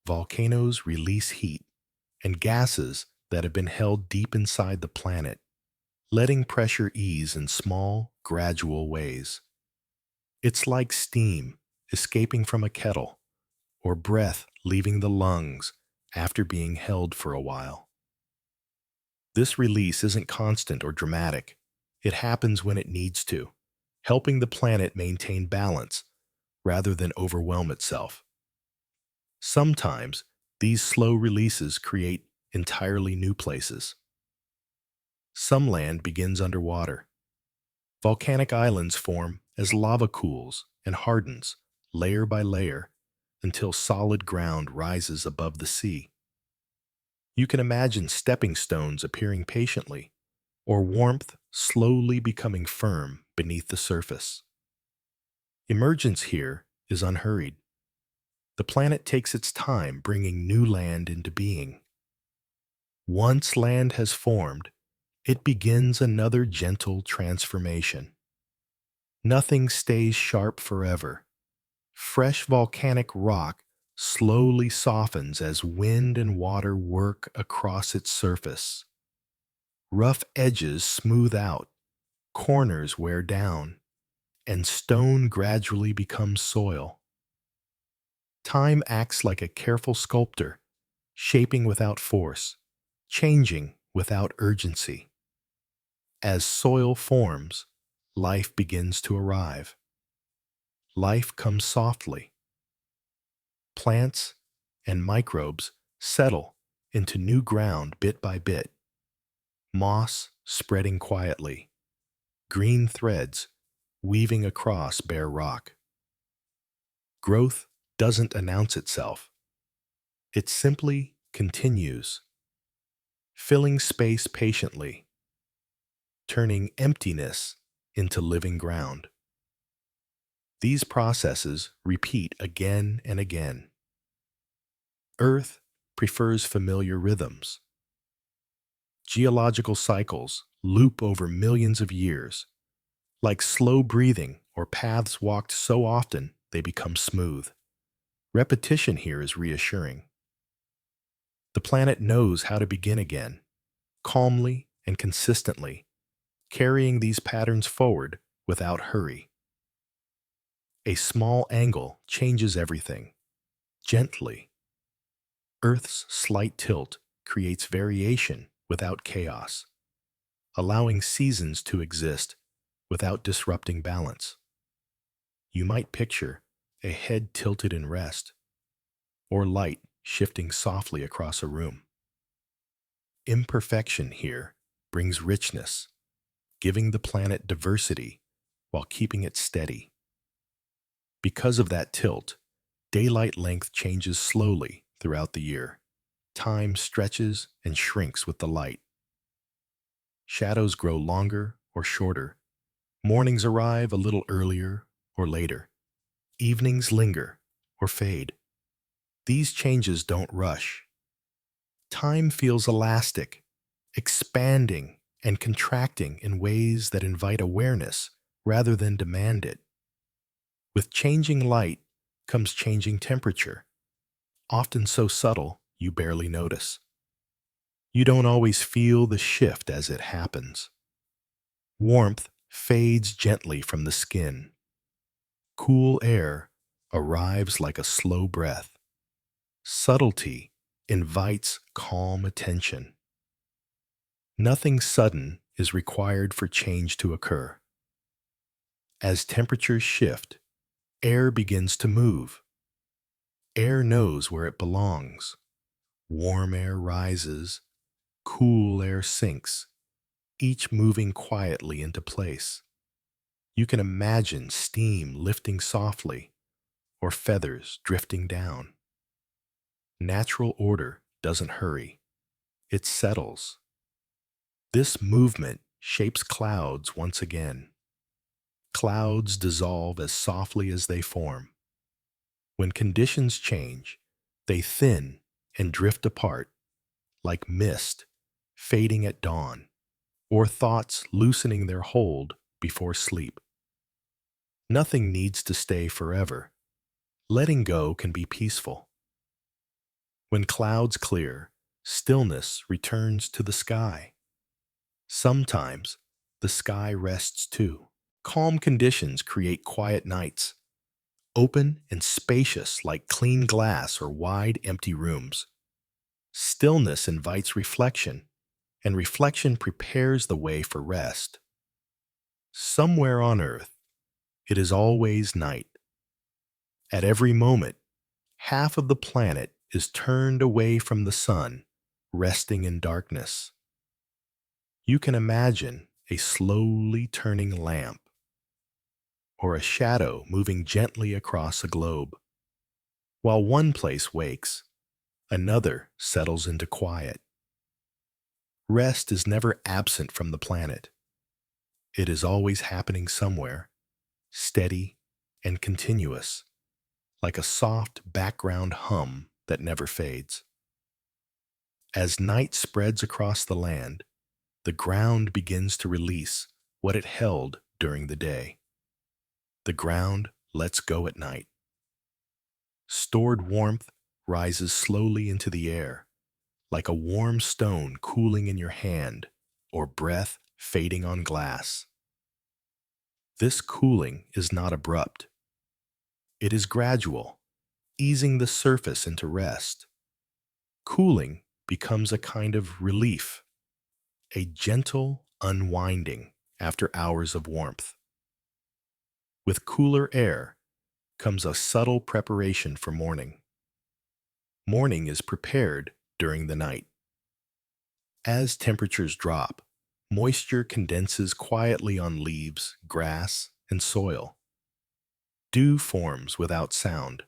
Volcanoes release heat and gases that have been held deep inside the planet, letting pressure ease in small, gradual ways. It's like steam escaping from a kettle, or breath leaving the lungs after being held for a while. This release isn't constant or dramatic. It happens when it needs to, helping the planet maintain balance rather than overwhelm itself. Sometimes these slow releases create entirely new places. Some land begins underwater. Volcanic islands form as lava cools and hardens, layer by layer, until solid ground rises above the sea. You can imagine stepping stones appearing patiently, or warmth slowly becoming firm beneath the surface. Emergence here is unhurried. The planet takes its time bringing new land into being. Once land has formed, it begins another gentle transformation. Nothing stays sharp forever. Fresh volcanic rock slowly softens as wind and water work across its surface. Rough edges smooth out, corners wear down, and stone gradually becomes soil. Time acts like a careful sculptor, shaping without force, changing without urgency. As soil forms, life begins to arrive. Life comes softly. Plants and microbes settle into new ground bit by bit. Moss spreading quietly, green threads weaving across bare rock. Growth doesn't announce itself. It simply continues, filling space patiently, turning emptiness into living ground. These processes repeat again and again. Earth prefers familiar rhythms. Geological cycles loop over millions of years, like slow breathing or paths walked so often they become smooth. Repetition here is reassuring. The planet knows how to begin again, calmly and consistently, carrying these patterns forward without hurry. A small angle changes everything, gently. Earth's slight tilt creates variation without chaos, allowing seasons to exist without disrupting balance. You might picture a head tilted in rest, or light shifting softly across a room. Imperfection here brings richness, giving the planet diversity while keeping it steady. Because of that tilt, daylight length changes slowly throughout the year. Time stretches and shrinks with the light. Shadows grow longer or shorter. Mornings arrive a little earlier or later. Evenings linger or fade. These changes don't rush. Time feels elastic, expanding and contracting in ways that invite awareness rather than demand it. With changing light comes changing temperature, often so subtle you barely notice. You don't always feel the shift as it happens. Warmth fades gently from the skin. Cool air arrives like a slow breath. Subtlety invites calm attention. Nothing sudden is required for change to occur. As temperatures shift, air begins to move. Air knows where it belongs. Warm air rises, cool air sinks, each moving quietly into place. You can imagine steam lifting softly or feathers drifting down. Natural order doesn't hurry, it settles. This movement shapes clouds once again. Clouds dissolve as softly as they form. When conditions change, they thin and drift apart, like mist fading at dawn, or thoughts loosening their hold before sleep. Nothing needs to stay forever. Letting go can be peaceful. When clouds clear, stillness returns to the sky. Sometimes the sky rests too. Calm conditions create quiet nights, open and spacious like clean glass or wide, empty rooms. Stillness invites reflection, and reflection prepares the way for rest. Somewhere on earth, it is always night. At every moment, half of the planet is turned away from the sun, resting in darkness. You can imagine a slowly turning lamp, or a shadow moving gently across a globe. While one place wakes, another settles into quiet. Rest is never absent from the planet. It is always happening somewhere, steady and continuous, like a soft background hum that never fades. As night spreads across the land, the ground begins to release what it held during the day. The ground lets go at night. Stored warmth rises slowly into the air, like a warm stone cooling in your hand or breath fading on glass. This cooling is not abrupt. It is gradual, easing the surface into rest. Cooling becomes a kind of relief, a gentle unwinding after hours of warmth. With cooler air comes a subtle preparation for morning. Morning is prepared during the night. As temperatures drop, moisture condenses quietly on leaves, grass, and soil. Dew forms without sound,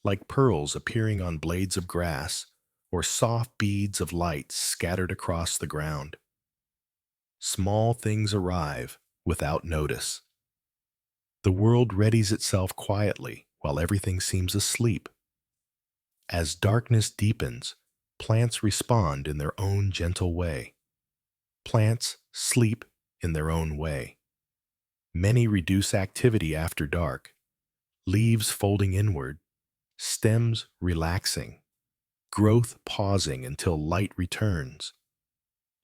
like pearls appearing on blades of grass or soft beads of light scattered across the ground. Small things arrive without notice. The world readies itself quietly while everything seems asleep. As darkness deepens, plants respond in their own gentle way. Plants sleep in their own way. Many reduce activity after dark, leaves folding inward, stems relaxing, growth pausing until light returns.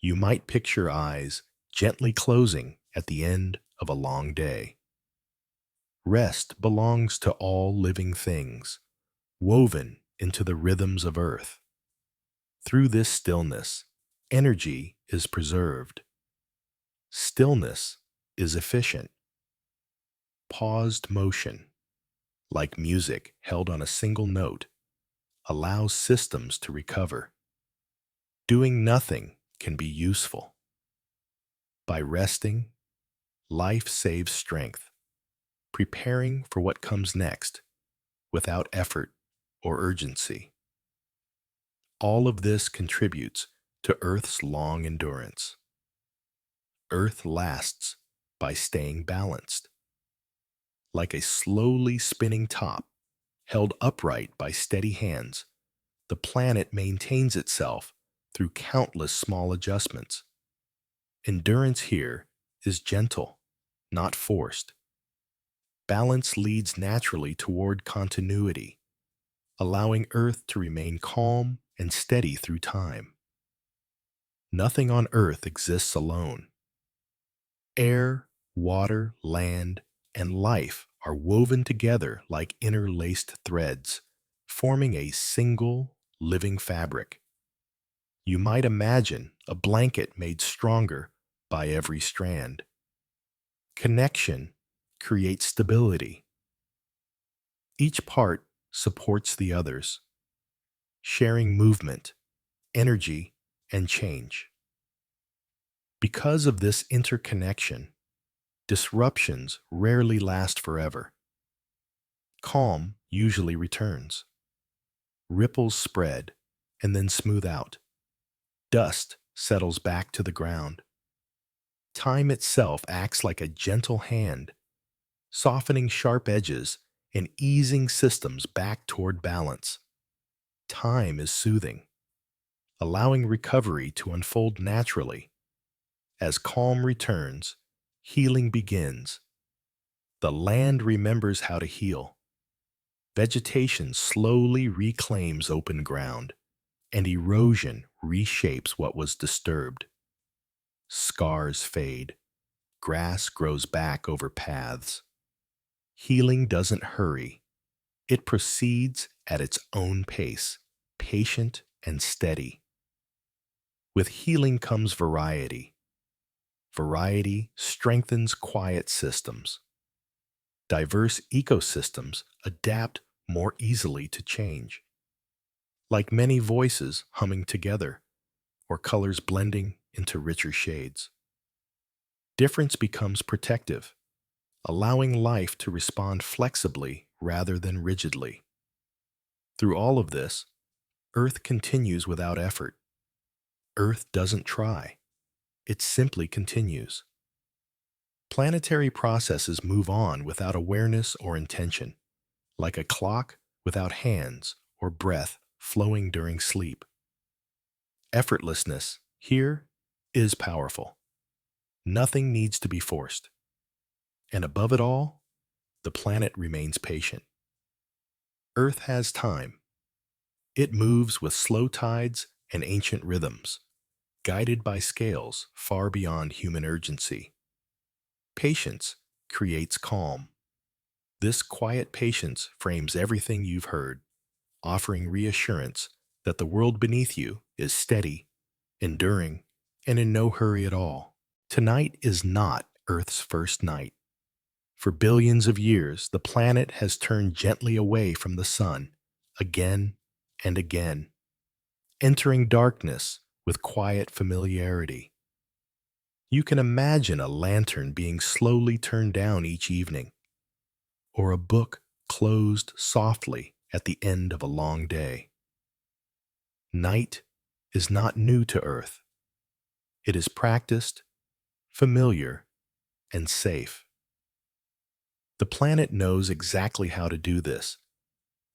You might picture eyes gently closing at the end of a long day. Rest belongs to all living things, woven into the rhythms of earth. Through this stillness, energy is preserved. Stillness is efficient. Paused motion, like music held on a single note, allows systems to recover. Doing nothing can be useful. By resting, life saves strength, preparing for what comes next without effort or urgency. All of this contributes to Earth's long endurance. Earth lasts by staying balanced. Like a slowly spinning top, held upright by steady hands, the planet maintains itself through countless small adjustments. Endurance here is gentle, not forced. Balance leads naturally toward continuity, allowing Earth to remain calm and steady through time. Nothing on Earth exists alone. Air, water, land, and life are woven together like interlaced threads, forming a single, living fabric. You might imagine a blanket made stronger by every strand. Connection creates stability. Each part supports the others, sharing movement, energy, and change. Because of this interconnection, disruptions rarely last forever. Calm usually returns. Ripples spread and then smooth out. Dust settles back to the ground. Time itself acts like a gentle hand, softening sharp edges and easing systems back toward balance. Time is soothing, allowing recovery to unfold naturally. As calm returns, healing begins. The land remembers how to heal. Vegetation slowly reclaims open ground, and erosion reshapes what was disturbed. Scars fade. Grass grows back over paths. Healing doesn't hurry. It proceeds at its own pace, patient and steady. With healing comes variety. Variety strengthens quiet systems. Diverse ecosystems adapt more easily to change. Like many voices humming together, or colors blending into richer shades. Difference becomes protective, allowing life to respond flexibly rather than rigidly. Through all of this, Earth continues without effort. Earth doesn't try. It simply continues. Planetary processes move on without awareness or intention, like a clock without hands or breath flowing during sleep. Effortlessness here is powerful. Nothing needs to be forced. And above it all, the planet remains patient. Earth has time. It moves with slow tides and ancient rhythms, guided by scales far beyond human urgency. Patience creates calm. This quiet patience frames everything you've heard, offering reassurance that the world beneath you is steady, enduring, and in no hurry at all. Tonight is not Earth's first night. For billions of years, the planet has turned gently away from the sun, again and again, entering darkness with quiet familiarity. You can imagine a lantern being slowly turned down each evening, or a book closed softly at the end of a long day. Night is not new to Earth. It is practiced, familiar, and safe. The planet knows exactly how to do this,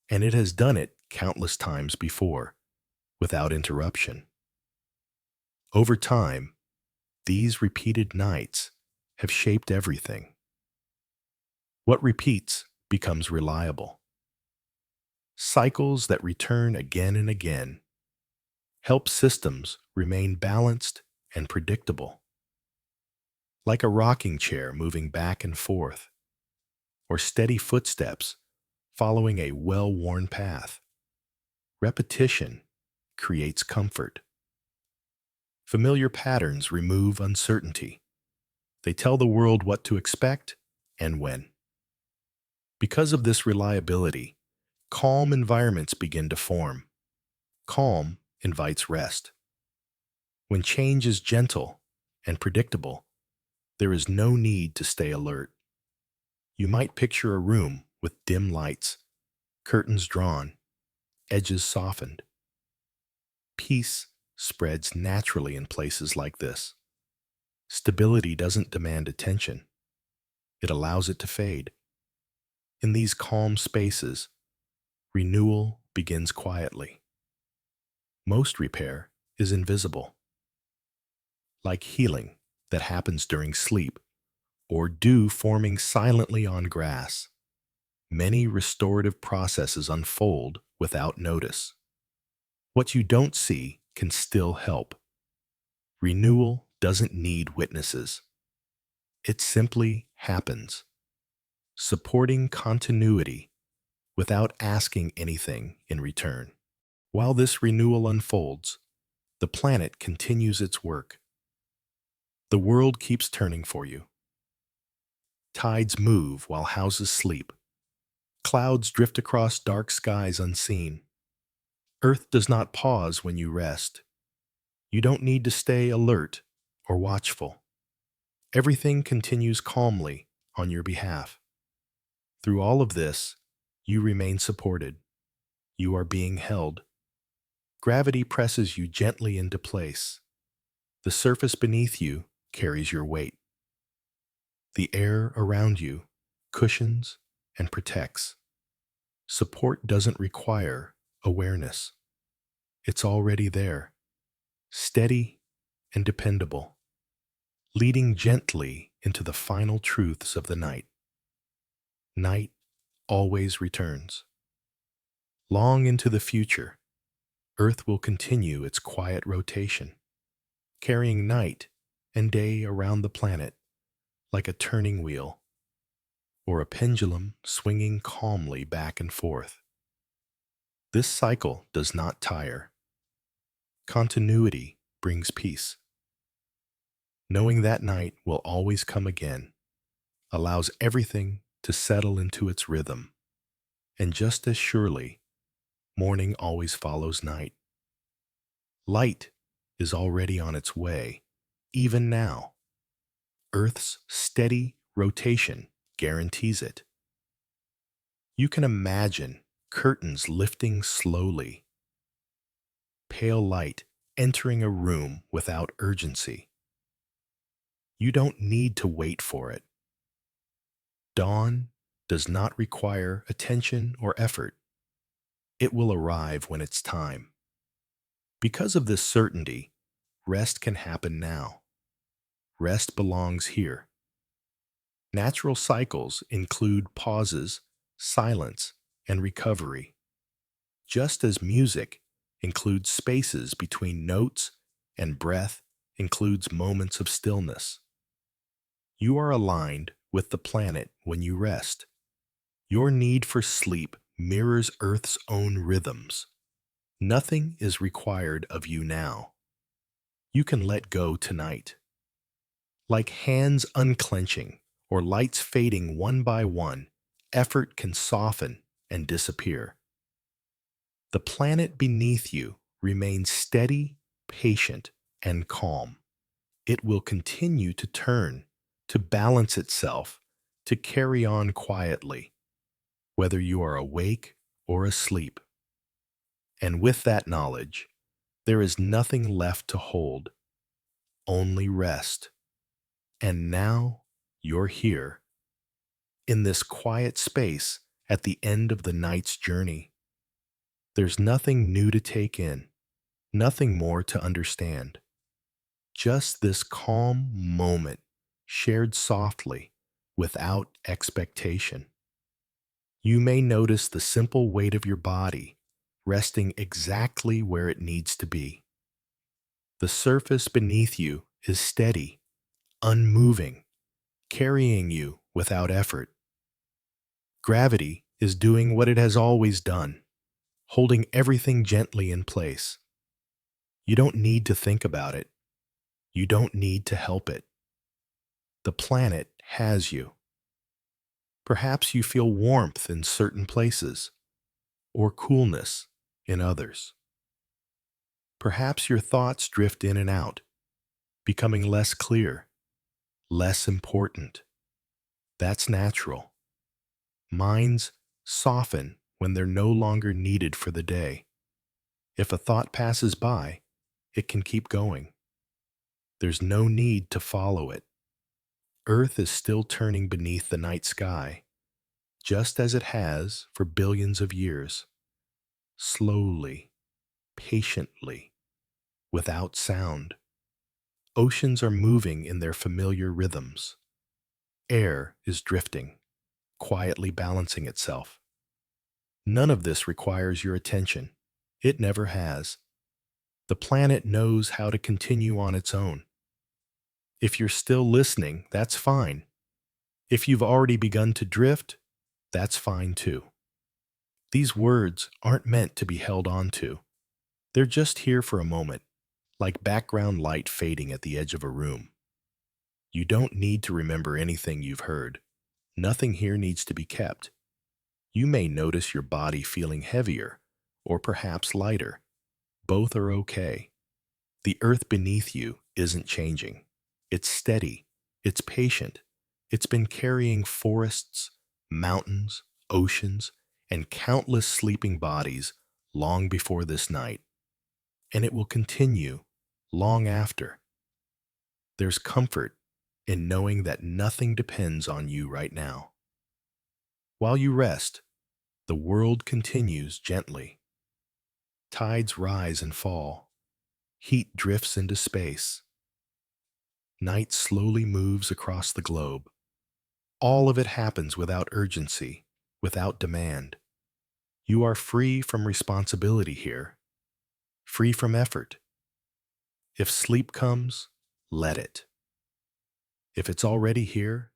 and it has done it countless times before, without interruption. Over time, these repeated nights have shaped everything. What repeats becomes reliable. Cycles that return again and again help systems remain balanced and predictable. Like a rocking chair moving back and forth, or steady footsteps following a well-worn path. Repetition creates comfort. Familiar patterns remove uncertainty. They tell the world what to expect and when. Because of this reliability, calm environments begin to form. Calm invites rest. When change is gentle and predictable, there is no need to stay alert. You might picture a room with dim lights, curtains drawn, edges softened. Peace spreads naturally in places like this. Stability doesn't demand attention. It allows it to fade. In these calm spaces, renewal begins quietly. Most repair is invisible, like healing that happens during sleep or dew forming silently on grass. Many restorative processes unfold without notice. What you don't see can still help. Renewal doesn't need witnesses. It simply happens, supporting continuity without asking anything in return. While this renewal unfolds, the planet continues its work. The world keeps turning for you. Tides move while houses sleep. Clouds drift across dark skies unseen. Earth does not pause when you rest. You don't need to stay alert or watchful. Everything continues calmly on your behalf. Through all of this, you remain supported. You are being held. Gravity presses you gently into place. The surface beneath you carries your weight. The air around you cushions and protects. Support doesn't require awareness. It's already there, steady and dependable, leading gently into the final truths of the night. Night always returns. Long into the future, Earth will continue its quiet rotation, carrying night and day around the planet like a turning wheel or a pendulum swinging calmly back and forth. This cycle does not tire. Continuity brings peace. Knowing that night will always come again allows everything to settle into its rhythm. And just as surely, morning always follows night. Light is already on its way, even now. Earth's steady rotation guarantees it. You can imagine curtains lifting slowly, pale light entering a room without urgency. You don't need to wait for it. Dawn does not require attention or effort. It will arrive when it's time. Because of this certainty, rest can happen now. Rest belongs here. Natural cycles include pauses, silence, and recovery. Just as music includes spaces between notes and breath includes moments of stillness. You are aligned with the planet when you rest. Your need for sleep mirrors Earth's own rhythms. Nothing is required of you now. You can let go tonight. Like hands unclenching or lights fading one by one, effort can soften and disappear. The planet beneath you remains steady, patient, and calm. It will continue to turn, to balance itself, to carry on quietly, whether you are awake or asleep. And with that knowledge, there is nothing left to hold, only rest. And now you're here, in this quiet space at the end of the night's journey. There's nothing new to take in, nothing more to understand. Just this calm moment shared softly, without expectation. You may notice the simple weight of your body resting exactly where it needs to be. The surface beneath you is steady, unmoving, carrying you without effort. Gravity is doing what it has always done, holding everything gently in place. You don't need to think about it. You don't need to help it. The planet has you. Perhaps you feel warmth in certain places, or coolness in others. Perhaps your thoughts drift in and out, becoming less clear, less important. That's natural. Minds soften when they're no longer needed for the day. If a thought passes by, it can keep going. There's no need to follow it. Earth is still turning beneath the night sky, just as it has for billions of years. Slowly, patiently, without sound. Oceans are moving in their familiar rhythms. Air is drifting, quietly balancing itself. None of this requires your attention. It never has. The planet knows how to continue on its own. If you're still listening, that's fine. If you've already begun to drift, that's fine too. These words aren't meant to be held on to. They're just here for a moment, like background light fading at the edge of a room. You don't need to remember anything you've heard. Nothing here needs to be kept. You may notice your body feeling heavier, or perhaps lighter. Both are okay. The earth beneath you isn't changing. It's steady. It's patient. It's been carrying forests, mountains, oceans, and countless sleeping bodies long before this night. And it will continue long after. There's comfort in knowing that nothing depends on you right now. While you rest, the world continues gently. Tides rise and fall. Heat drifts into space. Night slowly moves across the globe. All of it happens without urgency, without demand. You are free from responsibility here, free from effort. If sleep comes, let it. If it's already here,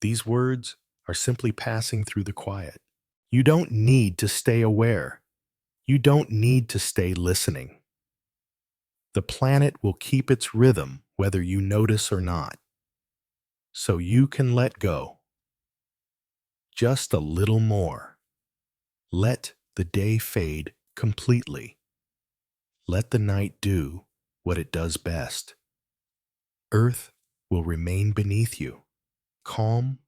these words are simply passing through the quiet. You don't need to stay aware. You don't need to stay listening. The planet will keep its rhythm whether you notice or not. So you can let go. Just a little more. Let the day fade completely. Let the night do what it does best. Earth will remain beneath you, calm,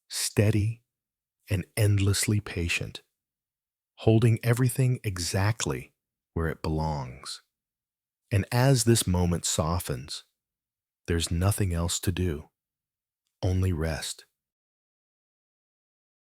steady, and endlessly patient, holding everything exactly where it belongs. And as this moment softens, there's nothing else to do, only rest.